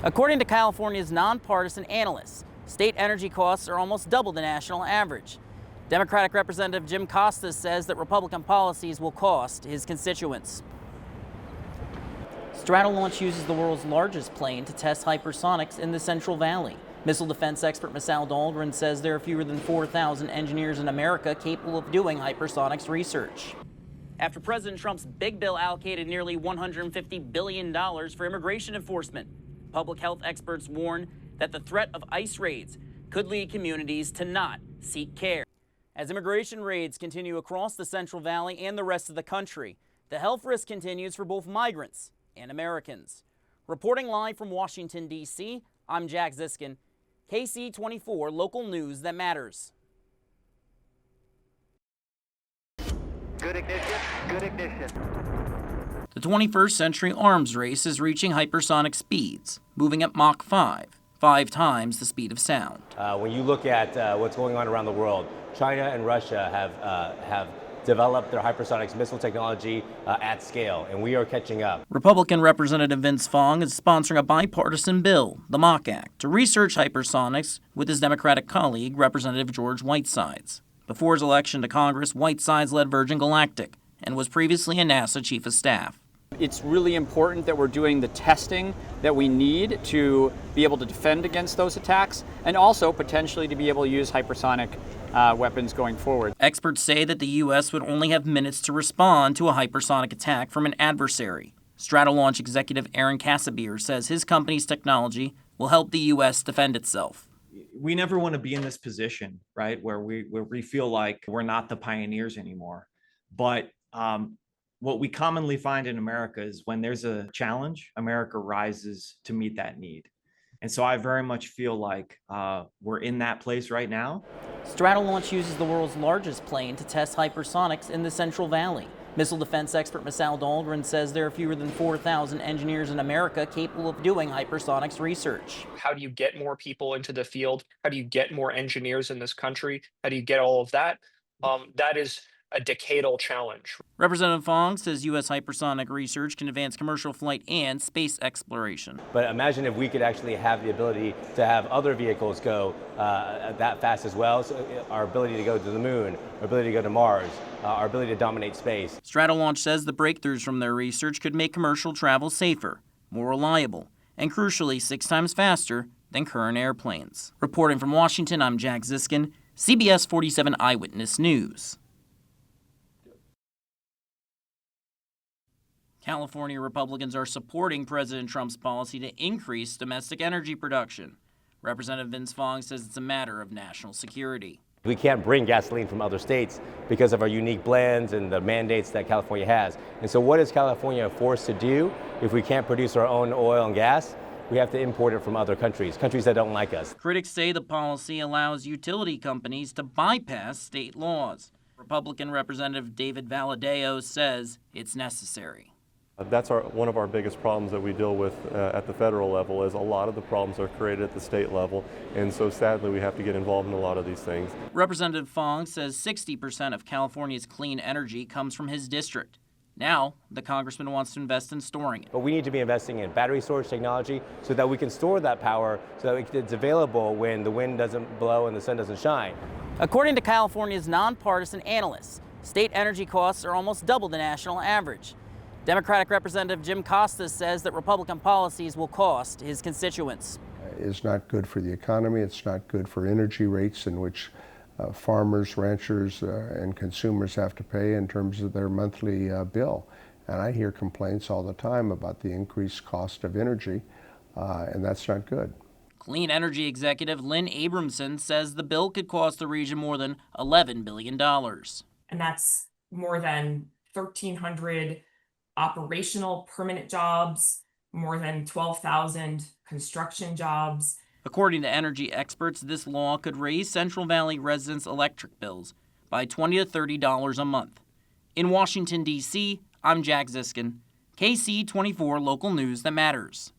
According to California's nonpartisan analysts, state energy costs are almost double the national average. Democratic Representative Jim Costas says that Republican policies will cost his constituents. Stratolaunch uses the world's largest plane to test hypersonics in the Central Valley. Missile defense expert Masao Dahlgren says there are fewer than 4,000 engineers in America capable of doing hypersonics research. After President Trump's big bill allocated nearly $150 billion for immigration enforcement, public health experts warn that the threat of ICE raids could lead communities to not seek care. As immigration raids continue across the Central Valley and the rest of the country, the health risk continues for both migrants and Americans. Reporting live from Washington, D.C., I'm Jack Ziskin, KC24, local news that matters. Good ignition, good ignition. The 21st century arms race is reaching hypersonic speeds, moving at Mach 5, 5 times the speed of sound. When you look at what's going on around the world, China and Russia have developed their hypersonics missile technology at scale, and we are catching up. Republican Representative Vince Fong is sponsoring a bipartisan bill, the Mach Act, to research hypersonics with his Democratic colleague, Representative George Whitesides. Before his election to Congress, Whitesides led Virgin Galactic and was previously a NASA chief of staff. It's really important that we're doing the testing that we need to be able to defend against those attacks, and also potentially to be able to use hypersonic weapons going forward. Experts say that the U.S. would only have minutes to respond to a hypersonic attack from an adversary. Stratolaunch executive Aaron Casimir says his company's technology will help the U.S. defend itself. We never want to be in this position, right, where we feel like we're not the pioneers anymore. But what we commonly find in America is when there's a challenge, America rises to meet that need. And so I very much feel like we're in that place right now. Stratolaunch uses the world's largest plane to test hypersonics in the Central Valley. Missile defense expert Masao Dahlgren says there are fewer than 4,000 engineers in America capable of doing hypersonics research. How do you get more people into the field? How do you get more engineers in this country? How do you get all of that? That is a decadal challenge. Representative Fong says U.S. hypersonic research can advance commercial flight and space exploration. But imagine if we could actually have the ability to have other vehicles go that fast as well. So our ability to go to the moon, our ability to go to Mars, our ability to dominate space. Stratolaunch says the breakthroughs from their research could make commercial travel safer, more reliable, and crucially 6 times faster than current airplanes. Reporting from Washington, I'm Jack Ziskin, CBS 47 Eyewitness News. California Republicans are supporting President Trump's policy to increase domestic energy production. Representative Vince Fong says it's a matter of national security. We can't bring gasoline from other states because of our unique blends and the mandates that California has. And so what is California forced to do if we can't produce our own oil and gas? We have to import it from other countries that don't like us. Critics say the policy allows utility companies to bypass state laws. Republican Representative David Valadao says it's necessary. That's one of our biggest problems that we deal with at the federal level is a lot of the problems are created at the state level, and so sadly we have to get involved in a lot of these things. Representative Fong says 60% of California's clean energy comes from his district. Now, the congressman wants to invest in storing it. But we need to be investing in battery storage technology so that we can store that power so that it's available when the wind doesn't blow and the sun doesn't shine. According to California's nonpartisan analysts, state energy costs are almost double the national average. Democratic Representative Jim Costas says that Republican policies will cost his constituents. It's not good for the economy. It's not good for energy rates in which farmers, ranchers, and consumers have to pay in terms of their monthly bill. And I hear complaints all the time about the increased cost of energy, and that's not good. Clean energy executive Lynn Abramson says the bill could cost the region more than $11 billion. And that's more than 1,300 operational permanent jobs, more than 12,000 construction jobs. According to energy experts, this law could raise Central Valley residents' electric bills by $20 to $30 a month. In Washington, D.C., I'm Jack Ziskin, KC24 local news that matters.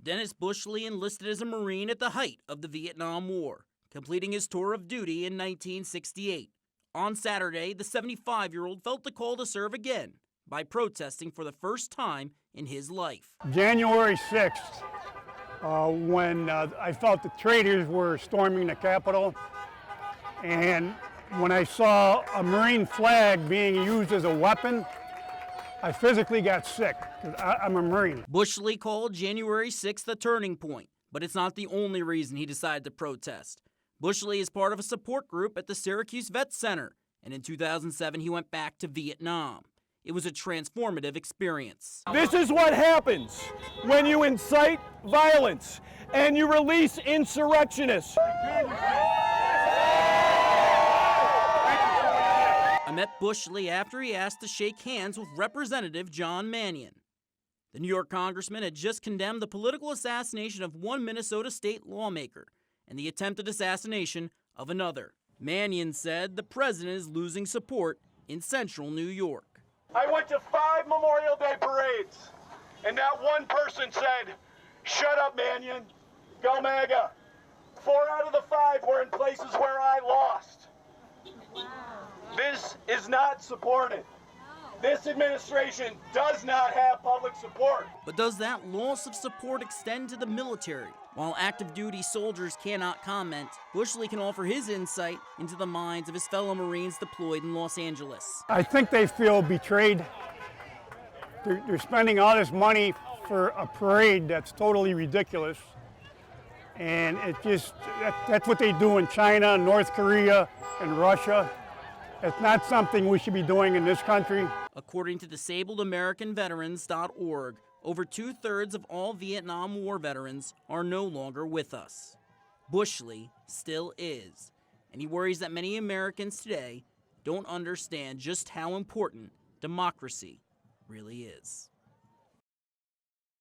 Dennis Bushley enlisted as a Marine at the height of the Vietnam War, completing his tour of duty in 1968. On Saturday, the 75-year-old felt the call to serve again by protesting for the first time in his life. January 6th, when I felt the traitors were storming the Capitol, and when I saw a Marine flag being used as a weapon, I physically got sick, because I'm a Marine. Bushley called January 6th a turning point, but it's not the only reason he decided to protest. Bushley is part of a support group at the Syracuse Vet Center, and in 2007 he went back to Vietnam. It was a transformative experience. This is what happens when you incite violence and you release insurrectionists. I met Bushley after he asked to shake hands with Representative John Mannion. The New York congressman had just condemned the political assassination of one Minnesota state lawmaker and the attempted assassination of another. Mannion said the president is losing support in central New York. I went to 5 Memorial Day parades, and not one person said, "Shut up, Mannion, go MAGA." 4 out of the 5 were in places where I lost. Wow. This is not supported. This administration does not have public support. But does that loss of support extend to the military? While active duty soldiers cannot comment, Bushley can offer his insight into the minds of his fellow Marines deployed in Los Angeles. I think they feel betrayed. They're spending all this money for a parade that's totally ridiculous. And that's what they do in China, North Korea, and Russia. It's not something we should be doing in this country. According to DisabledAmericanVeterans.org, over 2/3 of all Vietnam War veterans are no longer with us. Bushley still is, and he worries that many Americans today don't understand just how important democracy really is.